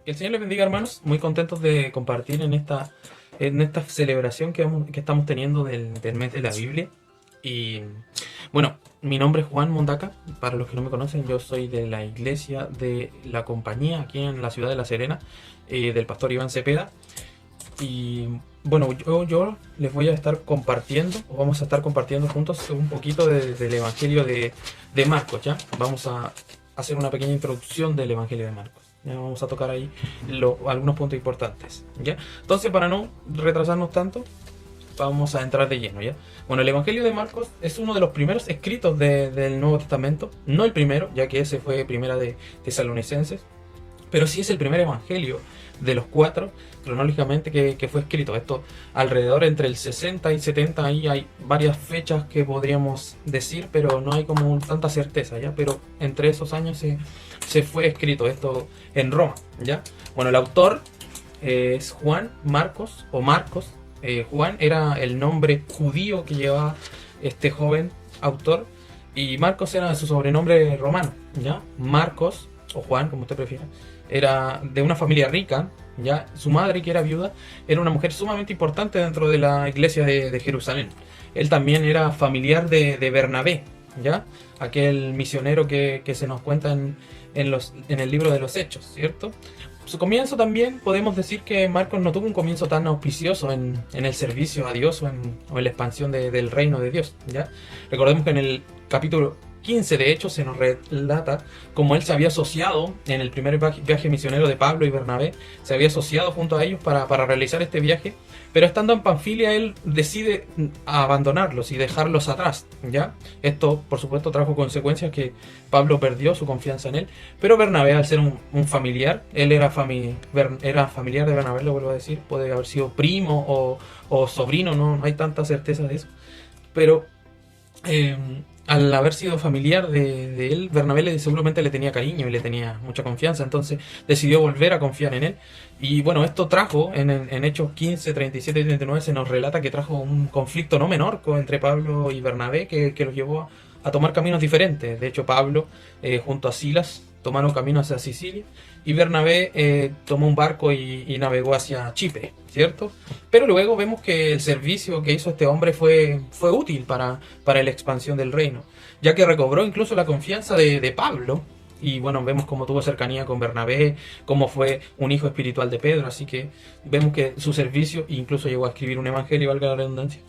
Que el Señor les bendiga, hermanos. Muy contentos de compartir en esta celebración que estamos teniendo del mes de la Biblia. Y bueno, mi nombre es Juan Mondaca. Para los que no me conocen, yo soy de la iglesia de la Compañía aquí en la ciudad de La Serena, del pastor Iván Cepeda. Y bueno, yo les voy a estar compartiendo, o vamos a estar compartiendo juntos un poquito del Evangelio de Marcos, ¿ya? Vamos a hacer una pequeña introducción del Evangelio de Marcos. Ya vamos a tocar ahí algunos puntos importantes, ¿ya? Entonces, para no retrasarnos tanto, vamos a entrar de lleno, ¿ya? Bueno, el Evangelio de Marcos es uno de los primeros escritos del Nuevo Testamento. No el primero, ya que ese fue Primera de Tesalonicenses, pero sí es el primer evangelio de los cuatro, cronológicamente, que fue escrito. Esto alrededor entre el 60 y 70, ahí hay varias fechas que podríamos decir, pero no hay como tanta certeza, ¿ya? Pero entre esos años se fue escrito esto en Roma, ¿ya? Bueno, el autor es Juan Marcos, o Marcos. Juan era el nombre judío que llevaba este joven autor, y Marcos era su sobrenombre romano, ¿ya? Marcos, o Juan, como usted prefiera, era de una familia rica, ¿ya? Su madre, que era viuda, era una mujer sumamente importante dentro de la iglesia de Jerusalén. Él también era familiar de Bernabé, ¿ya? Aquel misionero que se nos cuenta en el libro de los Hechos, ¿cierto? Su comienzo también, podemos decir que Marcos no tuvo un comienzo tan auspicioso en el servicio a Dios o en la expansión del reino de Dios, ¿ya? Recordemos que en el capítulo 15 de hecho se nos relata cómo él se había asociado en el primer viaje misionero de Pablo y Bernabé, se había asociado junto a ellos para realizar este viaje, pero estando en Panfilia él decide abandonarlos y dejarlos atrás, ¿ya? Esto por supuesto trajo consecuencias, que Pablo perdió su confianza en él, pero Bernabé, al ser un familiar, él era familiar de Bernabé, lo vuelvo a decir, puede haber sido primo o sobrino, no hay tanta certeza de eso, pero al haber sido familiar de él, Bernabé seguramente le tenía cariño y le tenía mucha confianza, entonces decidió volver a confiar en él. Y bueno, esto trajo, en Hechos 15, 37 y 39 se nos relata que trajo un conflicto no menor entre Pablo y Bernabé, que los llevó a tomar caminos diferentes. De hecho, Pablo, junto a Silas, tomaron camino hacia Sicilia, y Bernabé tomó un barco y navegó hacia Chipre, ¿cierto? Pero luego vemos que el servicio que hizo este hombre fue útil para la expansión del reino, ya que recobró incluso la confianza de Pablo. Y bueno, vemos cómo tuvo cercanía con Bernabé, cómo fue un hijo espiritual de Pedro, así que vemos que su servicio, incluso llegó a escribir un evangelio, valga la redundancia,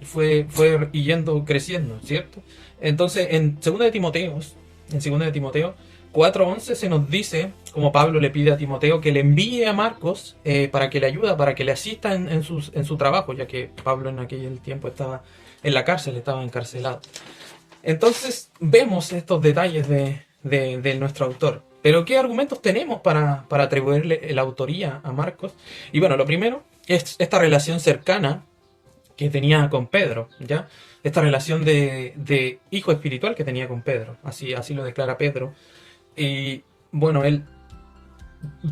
fue yendo creciendo, ¿cierto? Entonces, en 2 de Timoteo 4:11 se nos dice, como Pablo le pide a Timoteo que le envíe a Marcos para que le ayude, para que le asista en su trabajo, ya que Pablo en aquel tiempo estaba en la cárcel, estaba encarcelado. Entonces vemos estos detalles de nuestro autor. Pero ¿qué argumentos tenemos para atribuirle la autoría a Marcos? Y bueno, lo primero es esta relación cercana que tenía con Pedro, ¿ya? Esta relación de hijo espiritual que tenía con Pedro, así lo declara Pedro. Y bueno, él,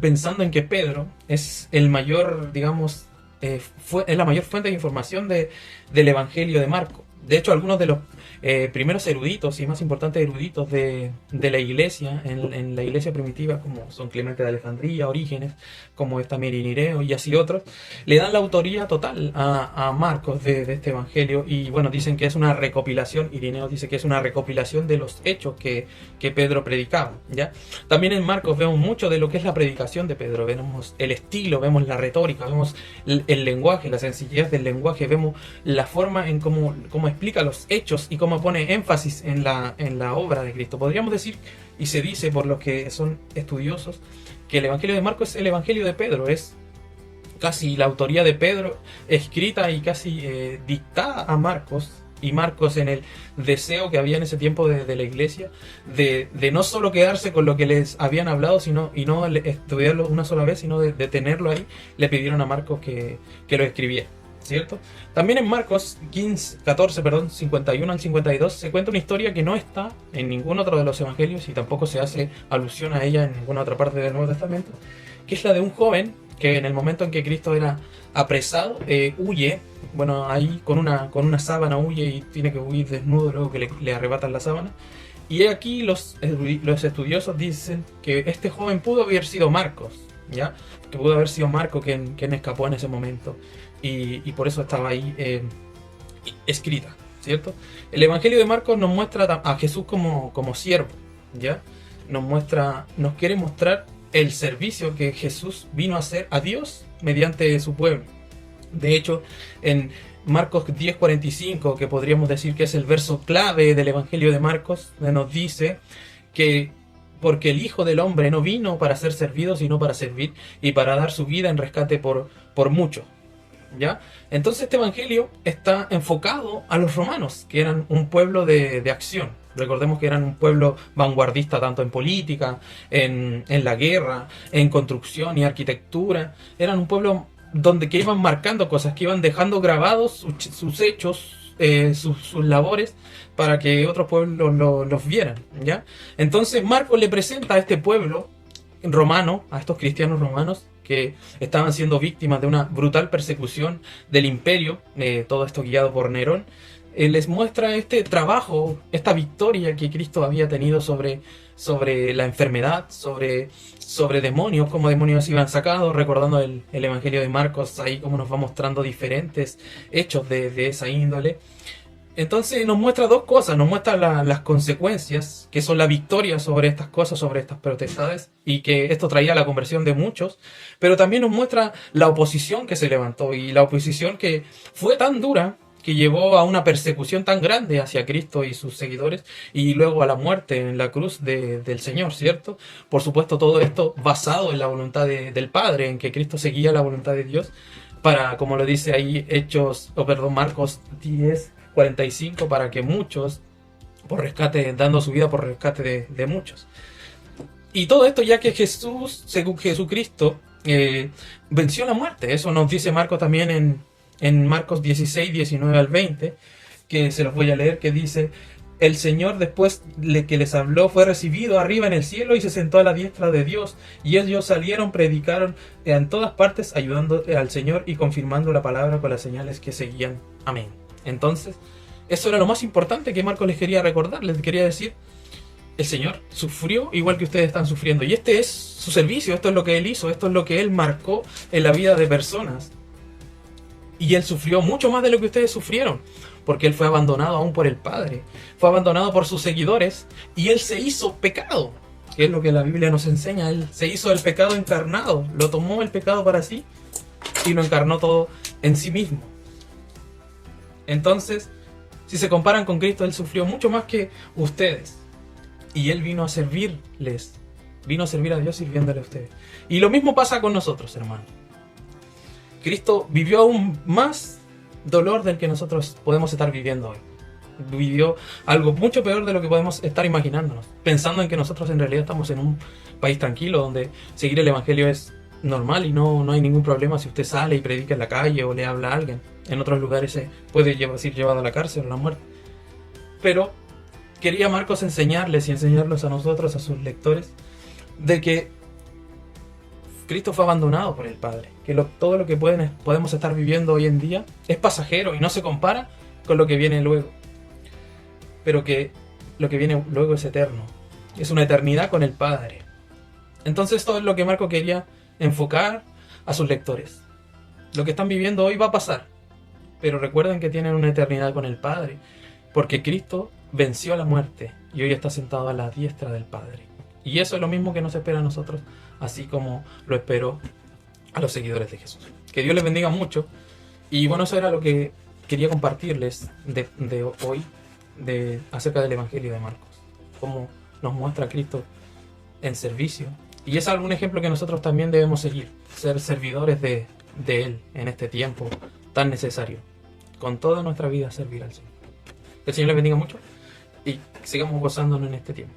pensando en que Pedro es el mayor, digamos, es la mayor fuente de información del Evangelio de Marcos. De hecho, algunos de los primeros eruditos y más importantes eruditos de la iglesia, en la iglesia primitiva, como son Clemente de Alejandría, Orígenes, como es también Irineo y así otros, le dan la autoría total a Marcos de este evangelio. Y bueno, dicen que es una recopilación, Irineo dice que es una recopilación de los hechos que Pedro predicaba, ¿ya? También en Marcos vemos mucho de lo que es la predicación de Pedro, vemos el estilo, vemos la retórica, vemos el lenguaje, la sencillez del lenguaje, vemos la forma en cómo explica los hechos y cómo pone énfasis en la obra de Cristo. Podríamos decir, y se dice por los que son estudiosos, que el Evangelio de Marcos es el Evangelio de Pedro, es casi la autoría de Pedro escrita y casi dictada a Marcos, y Marcos, en el deseo que había en ese tiempo de la iglesia de no solo quedarse con lo que les habían hablado, y no estudiarlo una sola vez, sino de tenerlo ahí, le pidieron a Marcos que lo escribiera, ¿cierto? También en Marcos 51 al 52 se cuenta una historia que no está en ningún otro de los evangelios y tampoco se hace alusión a ella en ninguna otra parte del Nuevo Testamento, que es la de un joven que en el momento en que Cristo era apresado, huye, bueno, ahí con una sábana huye y tiene que huir desnudo luego que le arrebatan la sábana. Y aquí los estudiosos dicen que este joven pudo haber sido Marcos, ¿ya? Que pudo haber sido Marcos quien escapó en ese momento. Y por eso estaba ahí escrita, ¿cierto? El Evangelio de Marcos nos muestra a Jesús como siervo, ¿ya? Nos quiere mostrar el servicio que Jesús vino a hacer a Dios mediante su pueblo. De hecho, en Marcos 10:45, que podríamos decir que es el verso clave del Evangelio de Marcos, nos dice que porque el Hijo del Hombre no vino para ser servido, sino para servir y para dar su vida en rescate por muchos. ¿Ya? Entonces este evangelio está enfocado a los romanos, que eran un pueblo de acción. Recordemos que eran un pueblo vanguardista tanto en política, en la guerra, en construcción y arquitectura. Eran un pueblo que iban marcando cosas, que iban dejando grabados sus hechos, sus labores, para que otros pueblos los vieran, ¿ya? Entonces Marcos le presenta a este pueblo romano, a estos cristianos romanos, que estaban siendo víctimas de una brutal persecución del imperio, todo esto guiado por Nerón. Les muestra este trabajo, esta victoria que Cristo había tenido sobre la enfermedad, sobre demonios, cómo demonios iban sacados, recordando el Evangelio de Marcos, ahí como nos va mostrando diferentes hechos de esa índole. Entonces nos muestra dos cosas, nos muestra las consecuencias, que son la victoria sobre estas cosas, sobre estas potestades, y que esto traía la conversión de muchos, pero también nos muestra la oposición que se levantó, y la oposición que fue tan dura, que llevó a una persecución tan grande hacia Cristo y sus seguidores, y luego a la muerte en la cruz del Señor, ¿cierto? Por supuesto, todo esto basado en la voluntad del Padre, en que Cristo seguía la voluntad de Dios, para, como lo dice ahí Marcos 10:45, para que muchos, dando su vida por rescate de muchos. Y todo esto ya que Jesucristo venció la muerte. Eso nos dice Marcos también en Marcos 16:19-20, que se los voy a leer, que dice: el Señor, después que les habló, fue recibido arriba en el cielo y se sentó a la diestra de Dios. Y ellos salieron, predicaron en todas partes, ayudando al Señor y confirmando la palabra con las señales que seguían. Amén. Entonces, eso era lo más importante que Marcos les quería recordar, les quería decir: el Señor sufrió igual que ustedes están sufriendo. Y este es su servicio, esto es lo que Él hizo, esto es lo que Él marcó en la vida de personas. Y Él sufrió mucho más de lo que ustedes sufrieron, porque Él fue abandonado aún por el Padre, fue abandonado por sus seguidores, y Él se hizo pecado, que es lo que la Biblia nos enseña. Él se hizo el pecado encarnado, lo tomó el pecado para sí y lo encarnó todo en sí mismo. Entonces, si se comparan con Cristo, Él sufrió mucho más que ustedes. Y Él vino a servirles. Vino a servir a Dios sirviéndole a ustedes. Y lo mismo pasa con nosotros, hermanos. Cristo vivió aún más dolor del que nosotros podemos estar viviendo hoy. Vivió algo mucho peor de lo que podemos estar imaginándonos. Pensando en que nosotros en realidad estamos en un país tranquilo, donde seguir el Evangelio es normal y no hay ningún problema si usted sale y predica en la calle o le habla a alguien. En otros lugares se puede ser llevado a la cárcel o a la muerte. Pero quería Marcos enseñarles y enseñarlos a nosotros, a sus lectores, de que Cristo fue abandonado por el Padre. Que todo lo que podemos estar viviendo hoy en día es pasajero y no se compara con lo que viene luego. Pero que lo que viene luego es eterno. Es una eternidad con el Padre. Entonces esto es lo que Marcos quería enfocar a sus lectores. Lo que están viviendo hoy va a pasar, pero recuerden que tienen una eternidad con el Padre, porque Cristo venció a la muerte y hoy está sentado a la diestra del Padre. Y eso es lo mismo que nos espera a nosotros, así como lo esperó a los seguidores de Jesús. Que Dios les bendiga mucho. Y bueno, eso era lo que quería compartirles de hoy, acerca del Evangelio de Marcos. Cómo nos muestra a Cristo en servicio. Y es algún ejemplo que nosotros también debemos seguir, ser servidores de Él en este tiempo tan necesario. Con toda nuestra vida servir al Señor. Que el Señor les bendiga mucho y sigamos gozándonos en este tiempo.